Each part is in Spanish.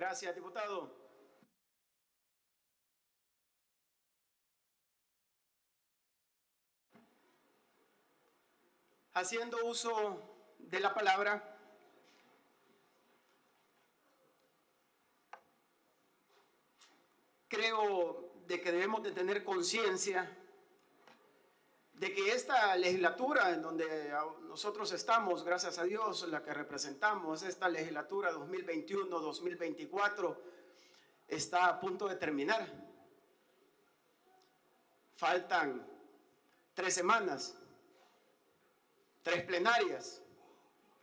Gracias, diputado. Haciendo uso de la palabra, creo de que debemos de tener conciencia de que esta legislatura en donde nosotros estamos, gracias a Dios, la que representamos, esta legislatura 2021-2024, está a punto de terminar. Faltan 3 semanas, 3 plenarias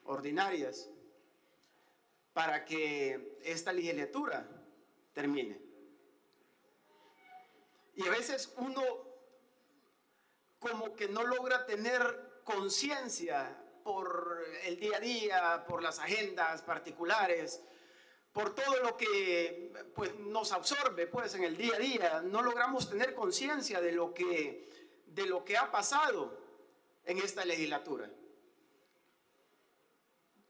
ordinarias para que esta legislatura termine. Y a veces uno como que no logra tener conciencia por el día a día, por las agendas particulares, por todo lo que pues, nos absorbe pues, en el día a día. No logramos tener conciencia de lo que ha pasado en esta legislatura,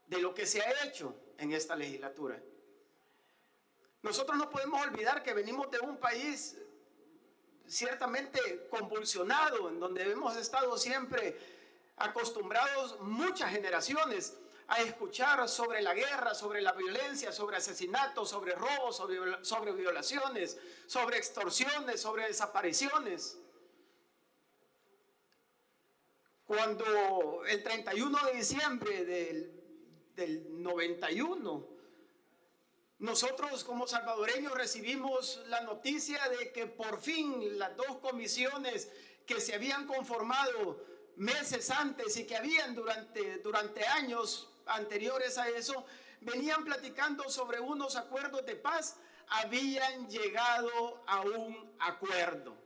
de lo que se ha hecho en esta legislatura. Nosotros no podemos olvidar que venimos de un país ciertamente convulsionado, en donde hemos estado siempre acostumbrados muchas generaciones a escuchar sobre la guerra, sobre la violencia, sobre asesinatos, sobre robos, sobre violaciones, sobre extorsiones, sobre desapariciones. Cuando el 31 de diciembre del 91, nosotros como salvadoreños recibimos la noticia de que por fin las 2 comisiones que se habían conformado meses antes y que habían durante años anteriores a eso, venían platicando sobre unos acuerdos de paz, habían llegado a un acuerdo,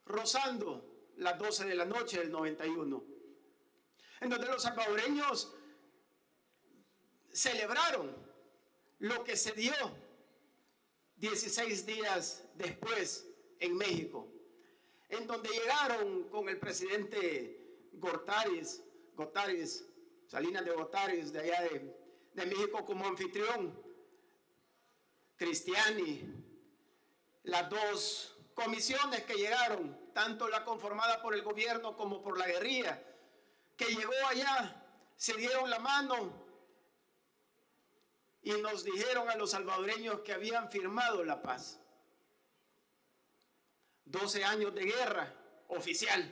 rozando las 12 de la noche del 91, en donde los salvadoreños celebraron lo que se dio 16 días después en México, en donde llegaron con el presidente Salinas de Gortari, de allá de México como anfitrión, Cristiani, las 2 comisiones que llegaron, tanto la conformada por el gobierno como por la guerrilla, que llegó allá, se dieron la mano y nos dijeron a los salvadoreños que habían firmado la paz. 12 años de guerra oficial,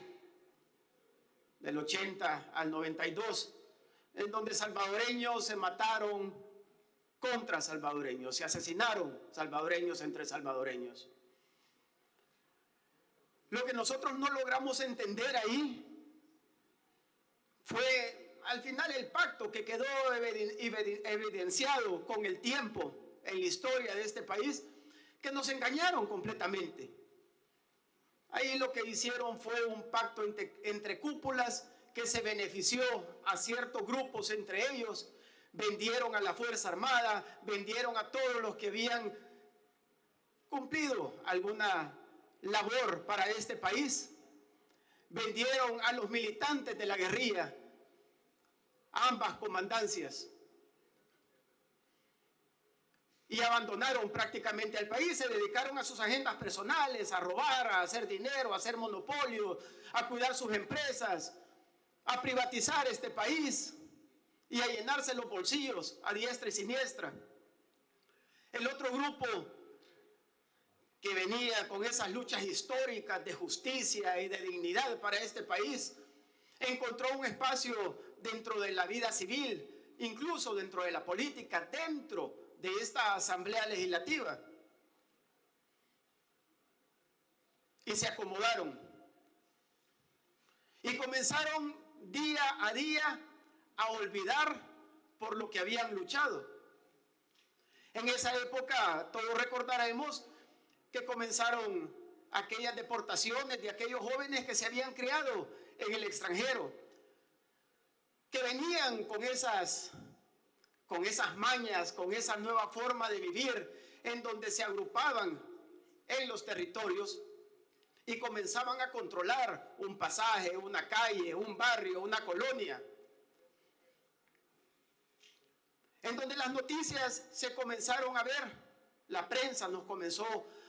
del 80 al 92, en donde salvadoreños se mataron contra salvadoreños, se asesinaron salvadoreños entre salvadoreños. Lo que nosotros no logramos entender ahí fue al final el pacto que quedó evidenciado con el tiempo en la historia de este país, que nos engañaron completamente. Ahí lo que hicieron fue un pacto entre cúpulas que se benefició a ciertos grupos entre ellos, vendieron a la Fuerza Armada, vendieron a todos los que habían cumplido alguna labor para este país, vendieron a los militantes de la guerrilla, ambas comandancias, y abandonaron prácticamente al país, se dedicaron a sus agendas personales, a robar, a hacer dinero, a hacer monopolio, a cuidar sus empresas, a privatizar este país y a llenarse los bolsillos a diestra y siniestra. El otro grupo que venía con esas luchas históricas de justicia y de dignidad para este país, encontró un espacio dentro de la vida civil, incluso dentro de la política, dentro de esta Asamblea Legislativa. Y se acomodaron. Y comenzaron día a día a olvidar por lo que habían luchado. En esa época, todos recordaremos que comenzaron aquellas deportaciones de aquellos jóvenes que se habían criado en el extranjero, que venían con esas mañas, con esa nueva forma de vivir, en donde se agrupaban en los territorios y comenzaban a controlar un pasaje, una calle, un barrio, una colonia. en donde las noticias se comenzaron a ver, la prensa nos comenzó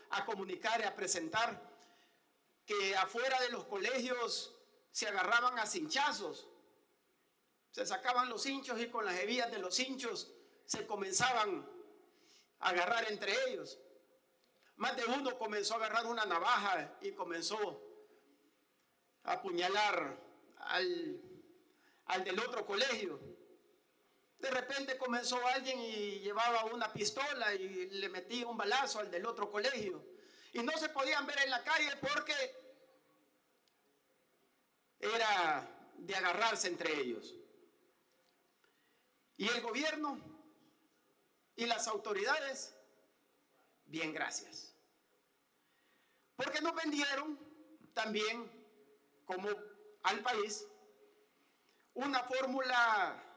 a comunicar y a presentar que afuera de los colegios se agarraban a cinchazos, se sacaban los cinchos y con las hebillas de los cinchos se comenzaban a agarrar entre ellos. Más de uno comenzó a agarrar una navaja y comenzó a apuñalar al del otro colegio. De repente comenzó alguien y llevaba una pistola y le metía un balazo al del otro colegio. Y no se podían ver en la calle porque era de agarrarse entre ellos. Y el gobierno y las autoridades, bien, gracias. Porque nos vendieron también, como al país, una fórmula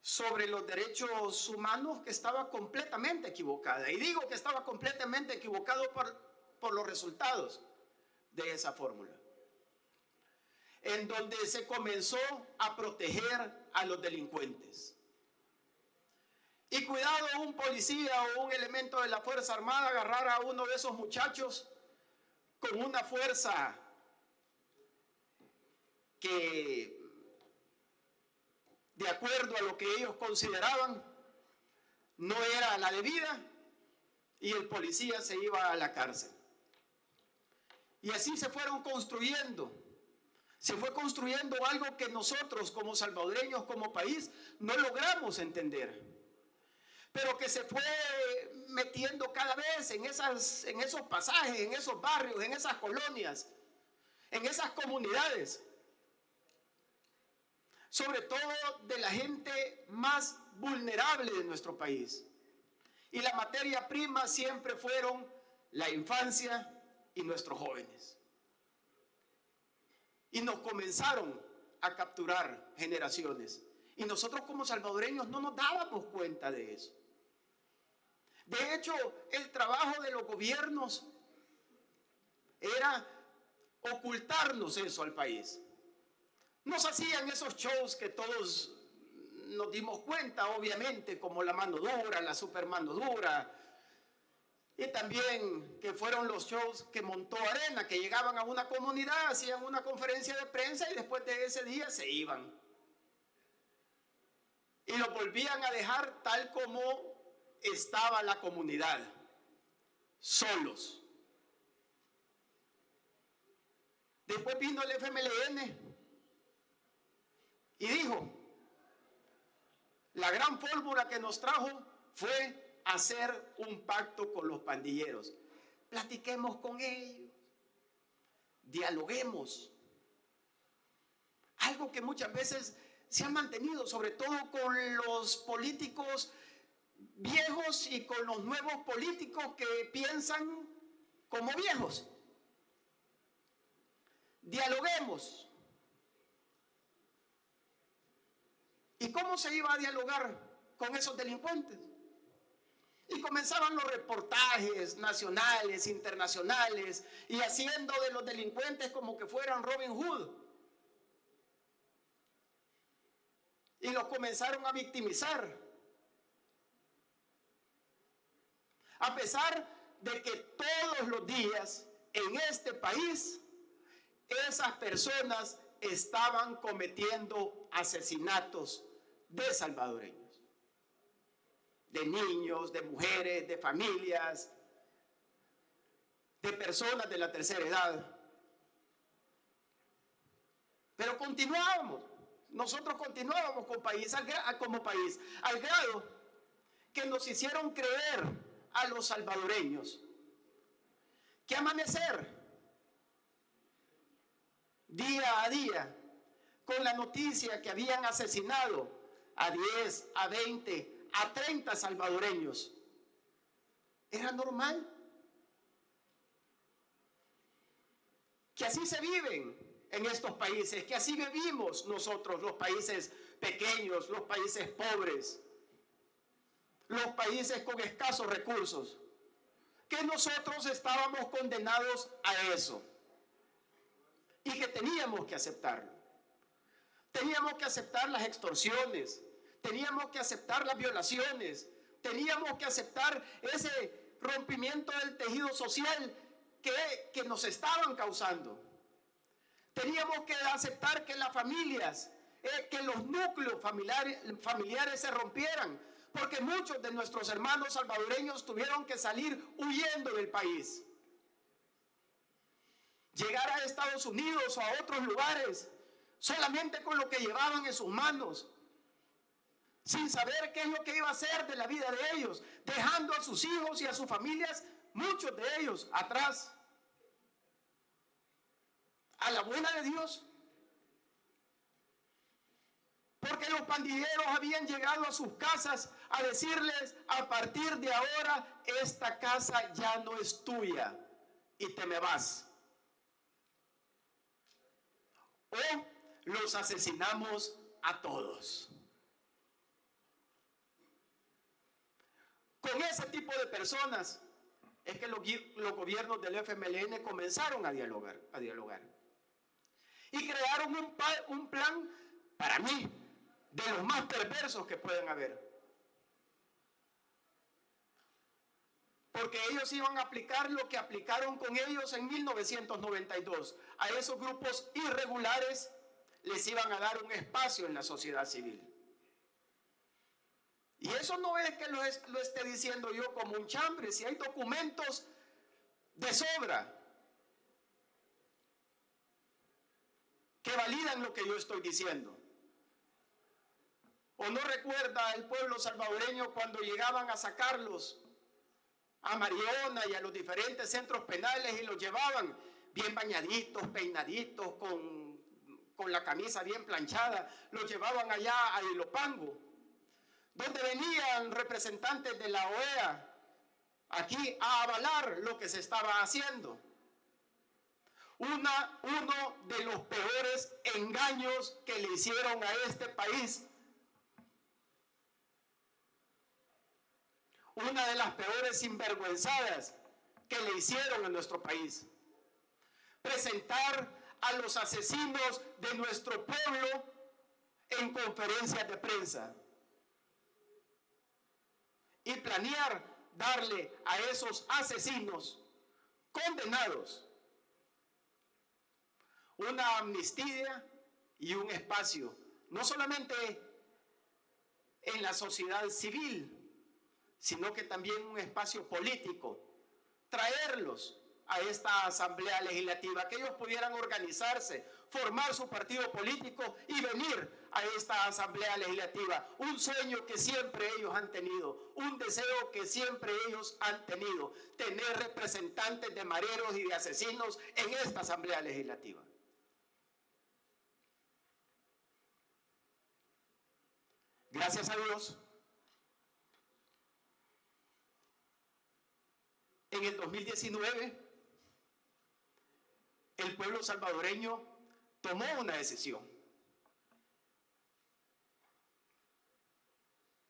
sobre los derechos humanos que estaba completamente equivocada. Y digo que estaba completamente equivocado por los resultados de esa fórmula, en donde se comenzó a proteger a los delincuentes. Y cuidado, un policía o un elemento de la Fuerza Armada agarrar a uno de esos muchachos con una fuerza que, de acuerdo a lo que ellos consideraban, no era la debida, y el policía se iba a la cárcel. Y así se fueron construyendo. Se fue construyendo algo que nosotros como salvadoreños, como país, no logramos entender, pero que se fue metiendo cada vez en esos pasajes, en esos barrios, en esas colonias, en esas comunidades, sobre todo de la gente más vulnerable de nuestro país. Y la materia prima siempre fueron la infancia y nuestros jóvenes. Y nos comenzaron a capturar generaciones. Y nosotros como salvadoreños no nos dábamos cuenta de eso. De hecho, el trabajo de los gobiernos era ocultarnos eso al país. Nos hacían esos shows que todos nos dimos cuenta, obviamente, como la mano dura, la super mano dura. Y también que fueron los shows que montó Arena, que llegaban a una comunidad, hacían una conferencia de prensa y después de ese día se iban. Y lo volvían a dejar tal como estaba la comunidad, solos. Después vino el FMLN y dijo, la gran fórmula que nos trajo fue hacer un pacto con los pandilleros. Platiquemos con ellos, dialoguemos. Algo que muchas veces se ha mantenido, sobre todo con los políticos viejos y con los nuevos políticos que piensan como viejos. Dialoguemos. ¿Y cómo se iba a dialogar con esos delincuentes? Y comenzaban los reportajes nacionales, internacionales, y haciendo de los delincuentes como que fueran Robin Hood. Y los comenzaron a victimizar. A pesar de que todos los días en este país esas personas estaban cometiendo asesinatos de salvadoreños, de niños, de mujeres, de familias, de personas de la tercera edad. Pero continuábamos, nosotros continuábamos como país, al grado que nos hicieron creer a los salvadoreños que amanecer día a día con la noticia que habían asesinado a 10, a 20, a 30 salvadoreños era normal. Que así se viven en estos países, que así vivimos nosotros, los países pequeños, los países pobres, los países con escasos recursos, que nosotros estábamos condenados a eso y que teníamos que aceptarlo. Teníamos que aceptar las extorsiones, teníamos que aceptar las violaciones, teníamos que aceptar ese rompimiento del tejido social que nos estaban causando. Teníamos que aceptar que las familias, que los núcleos familiares se rompieran, porque muchos de nuestros hermanos salvadoreños tuvieron que salir huyendo del país. Llegar a Estados Unidos o a otros lugares solamente con lo que llevaban en sus manos, sin saber qué es lo que iba a hacer de la vida de ellos, dejando a sus hijos y a sus familias, muchos de ellos, atrás. A la buena de Dios. Porque los pandilleros habían llegado a sus casas a decirles: a partir de ahora esta casa ya no es tuya y te me vas. O los asesinamos a todos. Con ese tipo de personas es que los gobiernos del FMLN comenzaron a dialogar. Y crearon un plan, para mí, de los más perversos que pueden haber. Porque ellos iban a aplicar lo que aplicaron con ellos en 1992. A esos grupos irregulares les iban a dar un espacio en la sociedad civil. Y eso no es que lo esté diciendo yo como un chambre, si hay documentos de sobra que validan lo que yo estoy diciendo. ¿O no recuerda el pueblo salvadoreño cuando llegaban a sacarlos a Mariona y a los diferentes centros penales y los llevaban bien bañaditos, peinaditos, con la camisa bien planchada, los llevaban allá a Ilopango, donde venían representantes de la OEA aquí a avalar lo que se estaba haciendo? Uno de los peores engaños que le hicieron a este país. Una de las peores sinvergüenzadas que le hicieron a nuestro país. Presentar a los asesinos de nuestro pueblo en conferencias de prensa. Y planear darle a esos asesinos condenados una amnistía y un espacio, no solamente en la sociedad civil, sino que también un espacio político, traerlos a esta asamblea legislativa, que ellos pudieran organizarse, formar su partido político y venir a esta asamblea legislativa. Un sueño que siempre ellos han tenido, un deseo que siempre ellos han tenido, tener representantes de mareros y de asesinos en esta asamblea legislativa. Gracias a Dios, en el 2019, el pueblo salvadoreño tomó una decisión.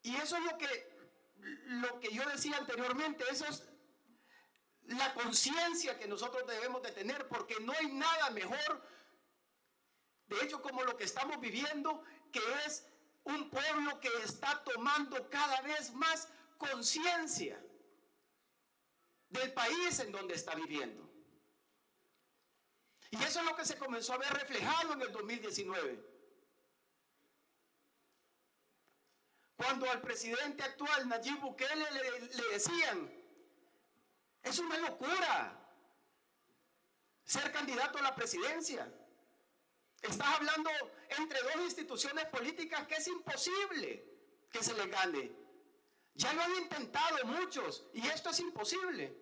Y eso es lo que yo decía anteriormente, eso es la conciencia que nosotros debemos de tener, porque no hay nada mejor, de hecho, como lo que estamos viviendo, que es un pueblo que está tomando cada vez más conciencia del país en donde está viviendo. Y eso es lo que se comenzó a ver reflejado en el 2019. Cuando al presidente actual, Nayib Bukele, le decían: es una locura ser candidato a la presidencia. Estás hablando entre dos instituciones políticas que es imposible que se les gane. Ya lo han intentado muchos y esto es imposible.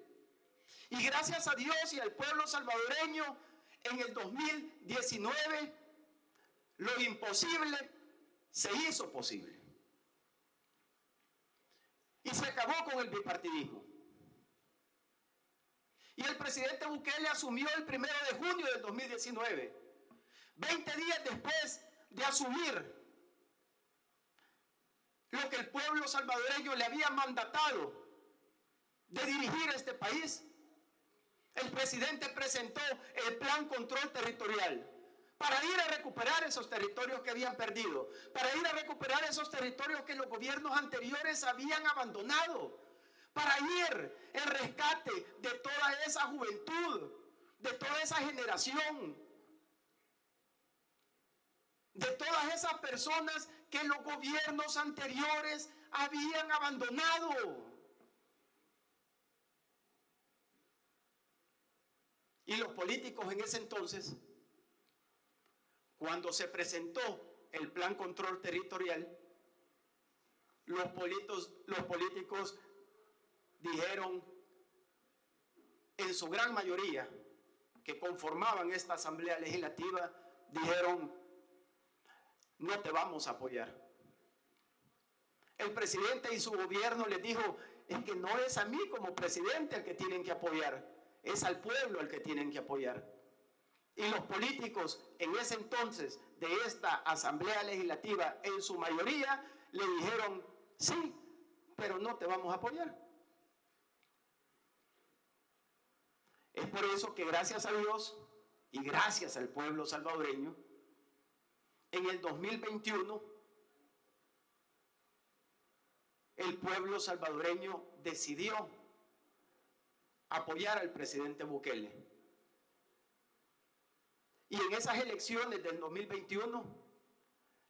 Y gracias a Dios y al pueblo salvadoreño, en el 2019, lo imposible se hizo posible. Y se acabó con el bipartidismo. Y el presidente Bukele asumió el 1 de junio del 2019, 20 días después de asumir lo que el pueblo salvadoreño le había mandatado de dirigir este país. El presidente presentó el Plan Control Territorial para ir a recuperar esos territorios que habían perdido, para ir a recuperar esos territorios que los gobiernos anteriores habían abandonado, para ir en rescate de toda esa juventud, de toda esa generación, de todas esas personas que los gobiernos anteriores habían abandonado. Y los políticos en ese entonces, cuando se presentó el Plan Control Territorial, los políticos dijeron, en su gran mayoría, que conformaban esta Asamblea Legislativa, dijeron, no te vamos a apoyar. El presidente y su gobierno les dijo, es que no es a mí como presidente al que tienen que apoyar, es al pueblo al que tienen que apoyar. Y los políticos en ese entonces de esta Asamblea Legislativa, en su mayoría, le dijeron, sí, pero no te vamos a apoyar. Es por eso que gracias a Dios y gracias al pueblo salvadoreño, en el 2021, el pueblo salvadoreño decidió apoyar al presidente Bukele. Y en esas elecciones del 2021,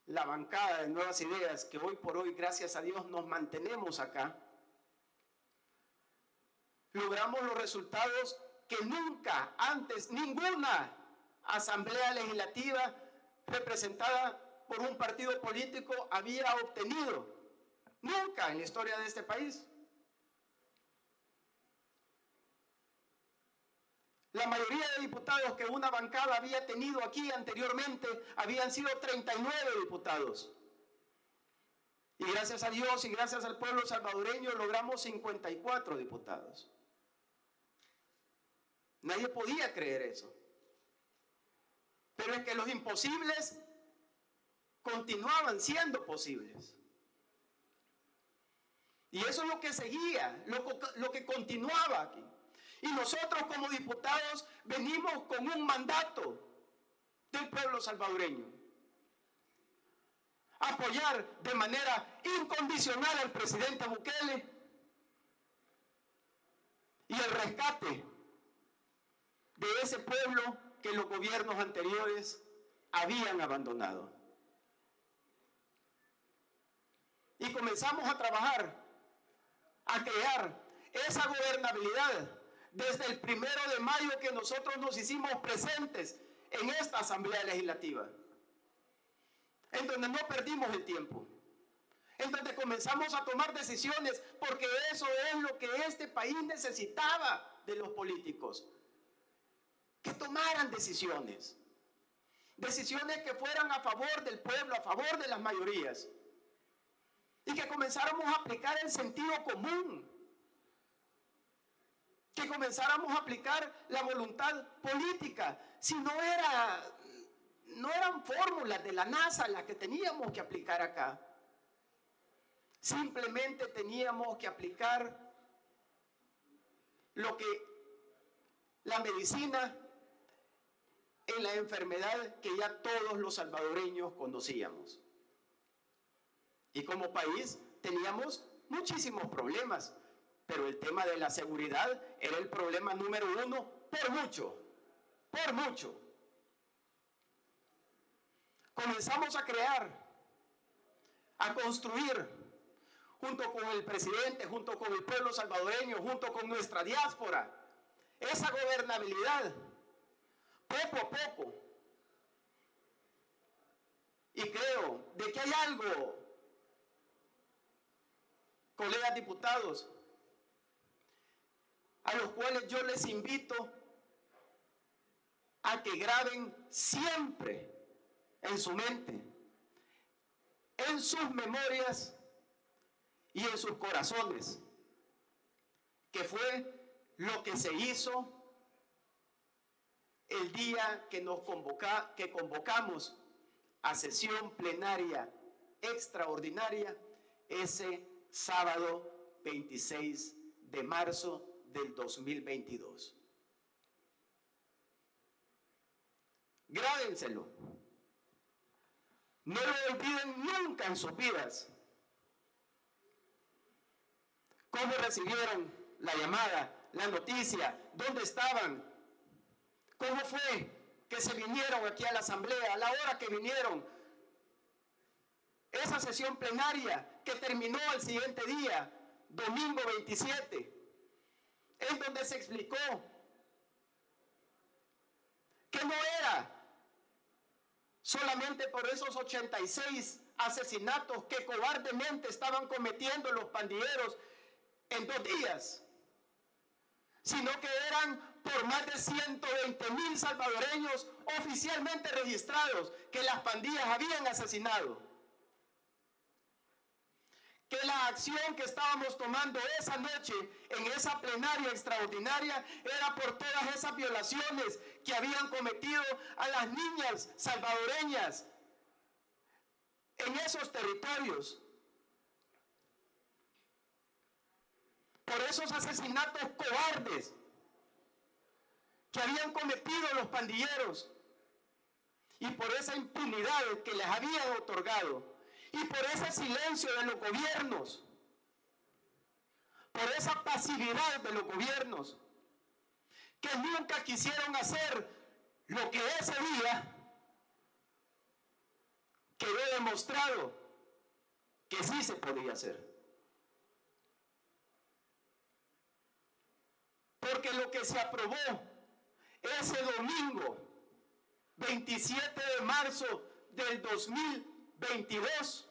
la bancada de Nuevas Ideas, que hoy por hoy, gracias a Dios, nos mantenemos acá, logramos los resultados que nunca antes ninguna asamblea legislativa representada por un partido político había obtenido. Nunca en la historia de este país. La mayoría de diputados que una bancada había tenido aquí anteriormente habían sido 39 diputados. Y gracias a Dios y gracias al pueblo salvadoreño logramos 54 diputados. Nadie podía creer eso. Pero es que los imposibles continuaban siendo posibles. Y eso es lo que seguía, lo que continuaba aquí. Y nosotros como diputados venimos con un mandato del pueblo salvadoreño. Apoyar de manera incondicional al presidente Bukele y el rescate de ese pueblo que los gobiernos anteriores habían abandonado. Y comenzamos a trabajar, a crear esa gobernabilidad desde el 1 de mayo que nosotros nos hicimos presentes en esta Asamblea Legislativa, en donde no perdimos el tiempo, en donde comenzamos a tomar decisiones, porque eso es lo que este país necesitaba de los políticos, que tomaran decisiones, decisiones que fueran a favor del pueblo, a favor de las mayorías, y que comenzáramos a aplicar el sentido común, que comenzáramos a aplicar la voluntad política. Si no eran fórmulas de la NASA las que teníamos que aplicar acá. Simplemente teníamos que aplicar lo que la medicina en la enfermedad que ya todos los salvadoreños conocíamos. Y como país teníamos muchísimos problemas, pero el tema de la seguridad era el problema número uno por mucho, por mucho. Comenzamos a crear, a construir, junto con el presidente, junto con el pueblo salvadoreño, junto con nuestra diáspora, esa gobernabilidad, poco a poco. Y creo de que hay algo, colegas diputados, a los cuales yo les invito a que graben siempre en su mente, en sus memorias y en sus corazones, que fue lo que se hizo el día que convocamos a sesión plenaria extraordinaria ese sábado 26 de marzo del 2022. Grábenselo. No lo olviden nunca en sus vidas. ¿Cómo recibieron la llamada, la noticia? ¿Dónde estaban? ¿Cómo fue que se vinieron aquí a la asamblea? A la hora que vinieron. Esa sesión plenaria que terminó al siguiente día, domingo 27, en donde se explicó que no era solamente por esos 86 asesinatos que cobardemente estaban cometiendo los pandilleros en 2 días, sino que eran por más de 120,000 salvadoreños oficialmente registrados que las pandillas habían asesinado. Que la acción que estábamos tomando esa noche en esa plenaria extraordinaria era por todas esas violaciones que habían cometido a las niñas salvadoreñas en esos territorios. Por esos asesinatos cobardes que habían cometido los pandilleros y por esa impunidad que les habían otorgado. Y por ese silencio de los gobiernos, por esa pasividad de los gobiernos, que nunca quisieron hacer lo que ese día quedó demostrado que sí se podía hacer. Porque lo que se aprobó ese domingo, 27 de marzo del 2022,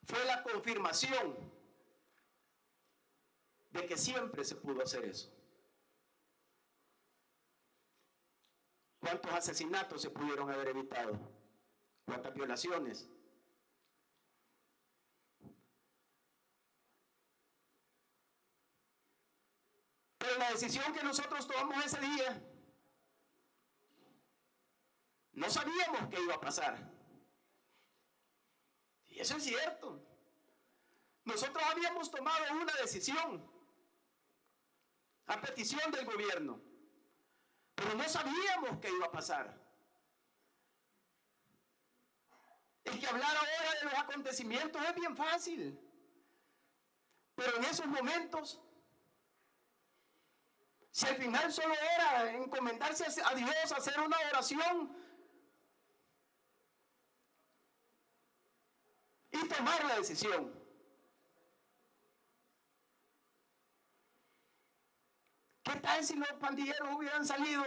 fue la confirmación de que siempre se pudo hacer eso. ¿Cuántos asesinatos se pudieron haber evitado? ¿Cuántas violaciones? Pero la decisión que nosotros tomamos ese día, no sabíamos qué iba a pasar. Y eso es cierto. Nosotros habíamos tomado una decisión a petición del gobierno, pero no sabíamos qué iba a pasar. El que hablar ahora de los acontecimientos es bien fácil, pero en esos momentos, si al final solo era encomendarse a Dios, hacer una oración y tomar la decisión. ¿Qué tal si los pandilleros hubieran salido,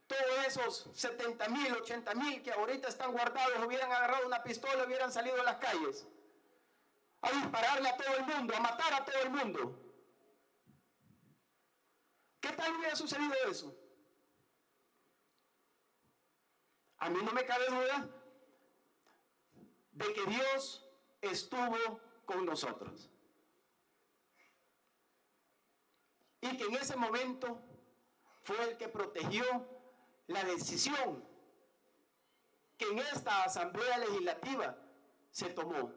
todos esos 70,000, 80,000 que ahorita están guardados, hubieran agarrado una pistola, hubieran salido a las calles a dispararle a todo el mundo, a matar a todo el mundo? ¿Qué tal hubiera sucedido eso? A mí no me cabe duda de que Dios estuvo con nosotros. Y que en ese momento fue el que protegió la decisión que en esta Asamblea Legislativa se tomó.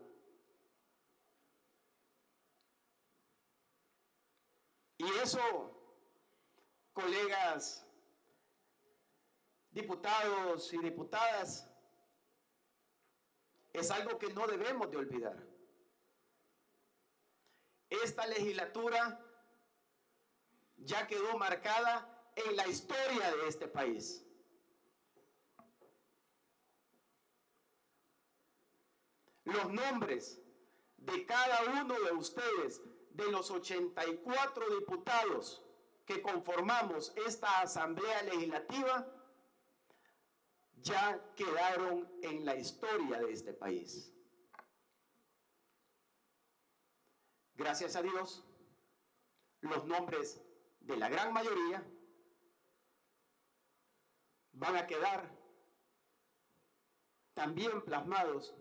Y eso, colegas diputados y diputadas, es algo que no debemos de olvidar. Esta legislatura ya quedó marcada en la historia de este país. Los nombres de cada uno de ustedes, de los 84 diputados que conformamos esta Asamblea Legislativa, ya quedaron en la historia de este país. Gracias a Dios, los nombres de la gran mayoría van a quedar también plasmados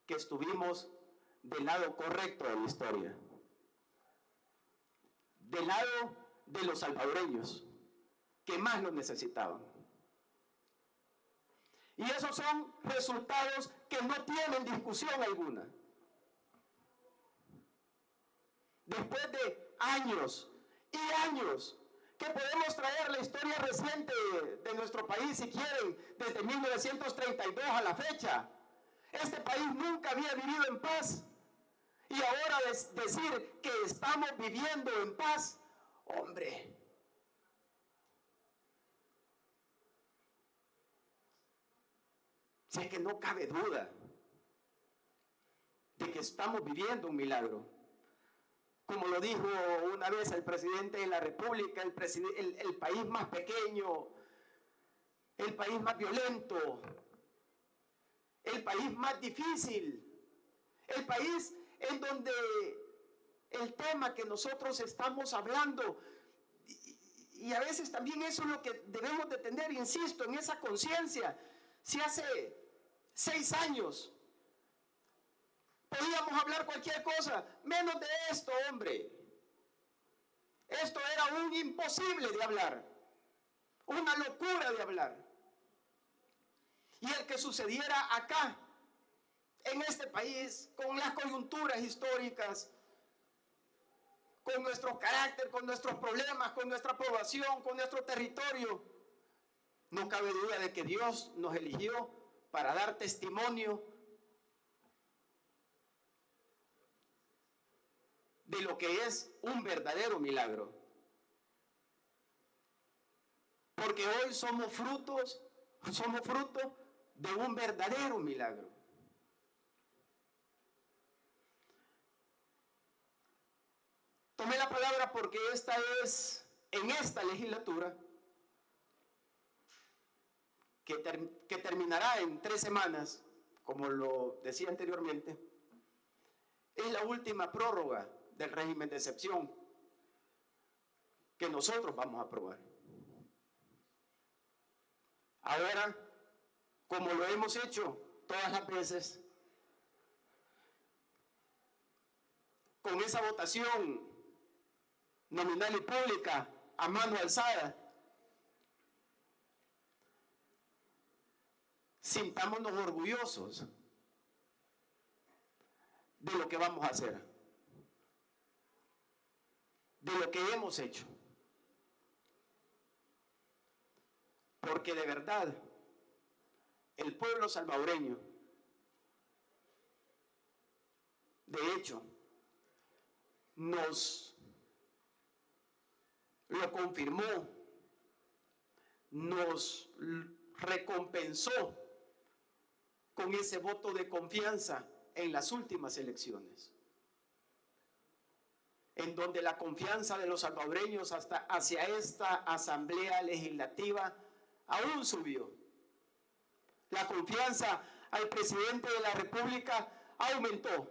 que estuvimos del lado correcto de la historia, del lado de los salvadoreños que más lo necesitaban. Y esos son resultados que no tienen discusión alguna. Después de años y años que podemos traer la historia reciente de nuestro país, si quieren, desde 1932 a la fecha. Este país nunca había vivido en paz. Y ahora decir que estamos viviendo en paz, hombre. Si es que no cabe duda de que estamos viviendo un milagro. Como lo dijo una vez el presidente de la República, el país más pequeño, el país más violento, el país más difícil, el país en donde el tema que nosotros estamos hablando, y a veces también eso es lo que debemos de tener, insisto, en esa conciencia. Si hace 6 años podíamos hablar cualquier cosa, menos de esto, hombre. Esto era un imposible de hablar, una locura de hablar. Y el que sucediera acá, en este país, con las coyunturas históricas, con nuestro carácter, con nuestros problemas, con nuestra población, con nuestro territorio, no cabe duda de que Dios nos eligió para dar testimonio de lo que es un verdadero milagro. Porque hoy somos fruto de un verdadero milagro. Tomé la palabra porque en esta legislatura, que terminará en 3 semanas, como lo decía anteriormente, es la última prórroga del régimen de excepción que nosotros vamos a aprobar. Ahora, como lo hemos hecho todas las veces, con esa votación nominal y pública a mano alzada, sintámonos orgullosos de lo que vamos a hacer, de lo que hemos hecho. Porque de verdad, el pueblo salvadoreño, de hecho, nos lo confirmó, nos recompensó con ese voto de confianza en las últimas elecciones, en donde la confianza de los salvadoreños hacia esta asamblea legislativa aún subió. La confianza al presidente de la República aumentó.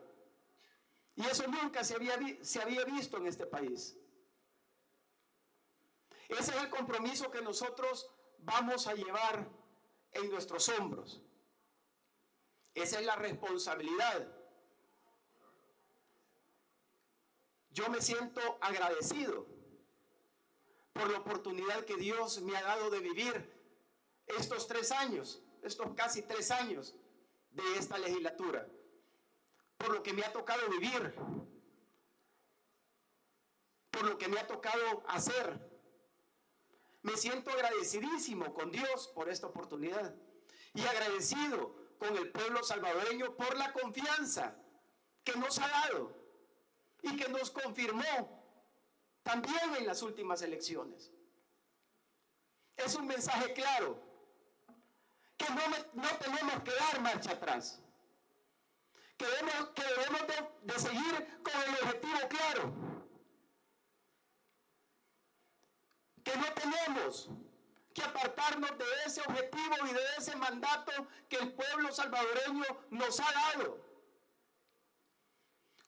Y eso nunca se había visto en este país. Ese es el compromiso que nosotros vamos a llevar en nuestros hombros. Esa es la responsabilidad. Yo me siento agradecido por la oportunidad que Dios me ha dado de vivir estos 3 años, estos casi 3 años de esta legislatura, por lo que me ha tocado vivir, por lo que me ha tocado hacer. Me siento agradecidísimo con Dios por esta oportunidad y agradecido con el pueblo salvadoreño por la confianza que nos ha dado y que nos confirmó también en las últimas elecciones. Es un mensaje claro, que no tenemos que dar marcha atrás, que debemos de seguir con el objetivo claro, que no tenemos que apartarnos de ese objetivo y de ese mandato que el pueblo salvadoreño nos ha dado.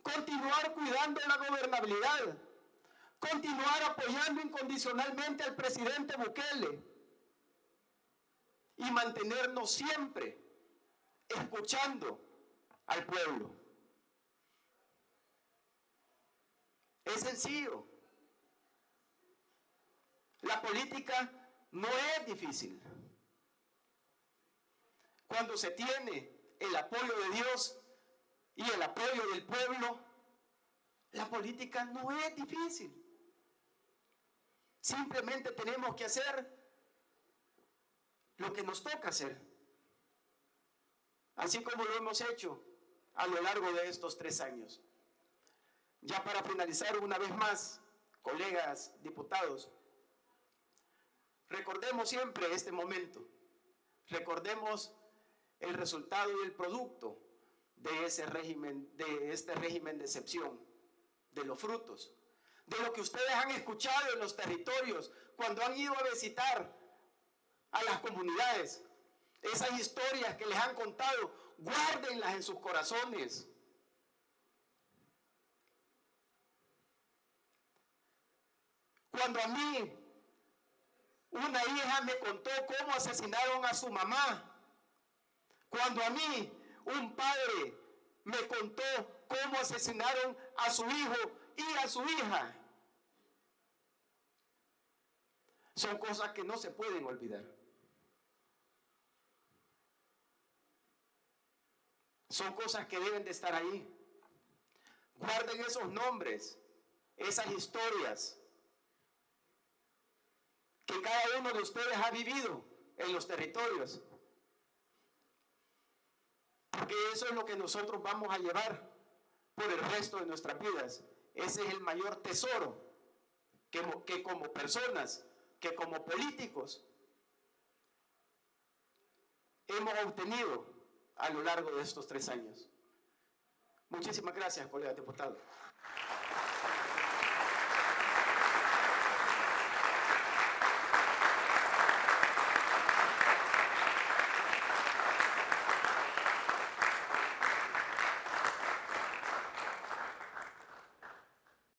Continuar cuidando la gobernabilidad, continuar apoyando incondicionalmente al presidente Bukele y mantenernos siempre escuchando al pueblo. Es sencillo. La política no es difícil. Cuando se tiene el apoyo de Dios y el apoyo del pueblo, la política no es difícil. Simplemente tenemos que hacer lo que nos toca hacer, así como lo hemos hecho a lo largo de estos 3 años. Ya para finalizar, una vez más, colegas diputados, recordemos siempre este momento, recordemos el resultado y el producto de este régimen de excepción, de los frutos, de lo que ustedes han escuchado en los territorios cuando han ido a visitar a las comunidades. Esas historias que les han contado, guárdenlas en sus corazones. Cuando a mí una hija me contó cómo asesinaron a su mamá, cuando a mí un padre me contó cómo asesinaron a su hijo y a su hija, son cosas que no se pueden olvidar. Son cosas que deben de estar ahí. Guarden esos nombres, esas historias que cada uno de ustedes ha vivido en los territorios. Porque eso es lo que nosotros vamos a llevar por el resto de nuestras vidas. Ese es el mayor tesoro que como personas, que como políticos hemos obtenido a lo largo de estos 3 años. Muchísimas gracias, colegas diputados.